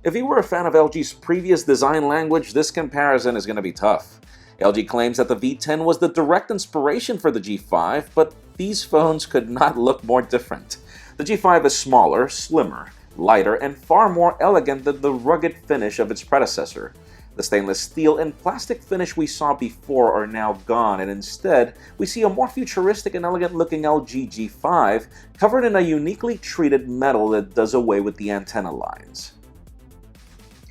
If you were a fan of LG's previous design language, this comparison is going to be tough. LG claims that the V10 was the direct inspiration for the G5, but these phones could not look more different. The G5 is smaller, slimmer, lighter, and far more elegant than the rugged finish of its predecessor. The stainless steel and plastic finish we saw before are now gone, and instead, we see a more futuristic and elegant-looking LG G5 covered in a uniquely treated metal that does away with the antenna lines.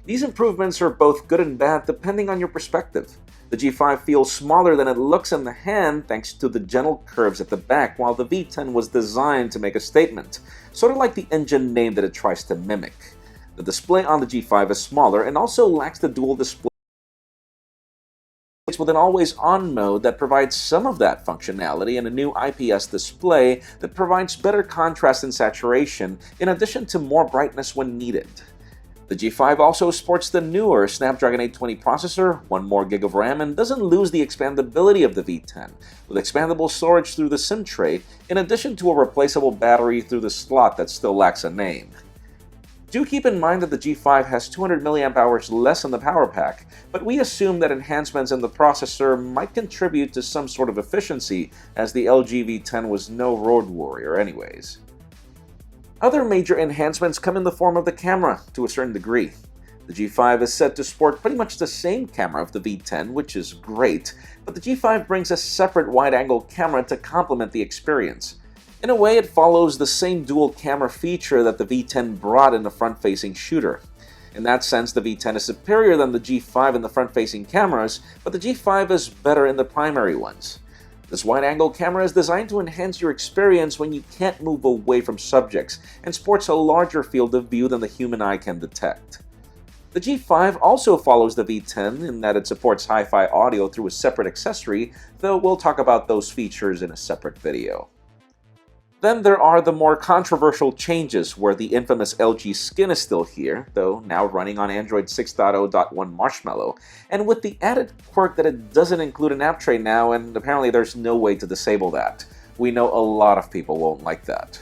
These improvements are both good and bad depending on your perspective. The G5 feels smaller than it looks in the hand thanks to the gentle curves at the back, while the V10 was designed to make a statement, sort of like the engine name that it tries to mimic. The display on the G5 is smaller and also lacks the dual display with an always-on mode that provides some of that functionality and a new IPS display that provides better contrast and saturation in addition to more brightness when needed. The G5 also sports the newer Snapdragon 820 processor, 1 more gig of RAM, and doesn't lose the expandability of the V10, with expandable storage through the SIM tray, in addition to a replaceable battery through the slot that still lacks a name. Do keep in mind that the G5 has 200 mAh less in the power pack, but we assume that enhancements in the processor might contribute to some sort of efficiency, as the LG V10 was no road warrior anyways. Other major enhancements come in the form of the camera, to a certain degree. The G5 is said to sport pretty much the same camera of the V10, which is great, but the G5 brings a separate wide-angle camera to complement the experience. In a way, it follows the same dual camera feature that the V10 brought in the front-facing shooter. In that sense, the V10 is superior than the G5 in the front-facing cameras, but the G5 is better in the primary ones. This wide-angle camera is designed to enhance your experience when you can't move away from subjects, and sports a larger field of view than the human eye can detect. The G5 also follows the V10 in that it supports hi-fi audio through a separate accessory, though we'll talk about those features in a separate video. Then there are the more controversial changes where the infamous LG skin is still here, though now running on Android 6.0.1 Marshmallow, and with the added quirk that it doesn't include an app tray now, and apparently there's no way to disable that. We know a lot of people won't like that.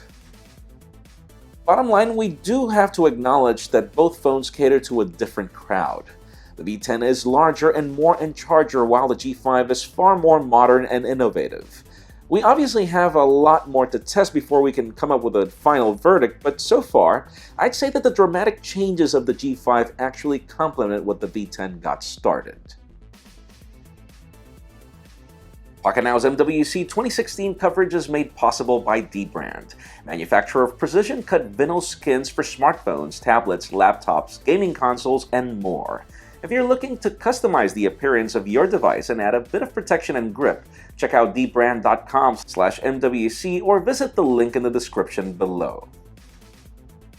Bottom line, we do have to acknowledge that both phones cater to a different crowd. The V10 is larger and more in charger, while the G5 is far more modern and innovative. We obviously have a lot more to test before we can come up with a final verdict, but so far, I'd say that the dramatic changes of the G5 actually complement what the V10 got started. Pocketnow's MWC 2016 coverage is made possible by Dbrand, manufacturer of precision-cut vinyl skins for smartphones, tablets, laptops, gaming consoles, and more. If you're looking to customize the appearance of your device and add a bit of protection and grip, check out dbrand.com/MWC or visit the link in the description below.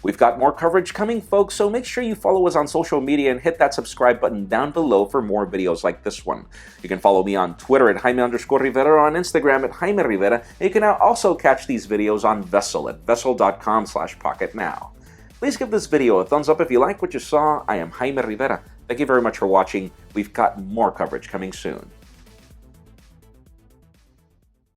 We've got more coverage coming, folks, so make sure you follow us on social media and hit that subscribe button down below for more videos like this one. You can follow me on Twitter at Jaime_Rivera or on Instagram at Jaime Rivera, and you can now also catch these videos on Vessel at vessel.com/pocketnow. Please give this video a thumbs up if you like what you saw. I am Jaime Rivera. Thank you very much for watching. We've got more coverage coming soon.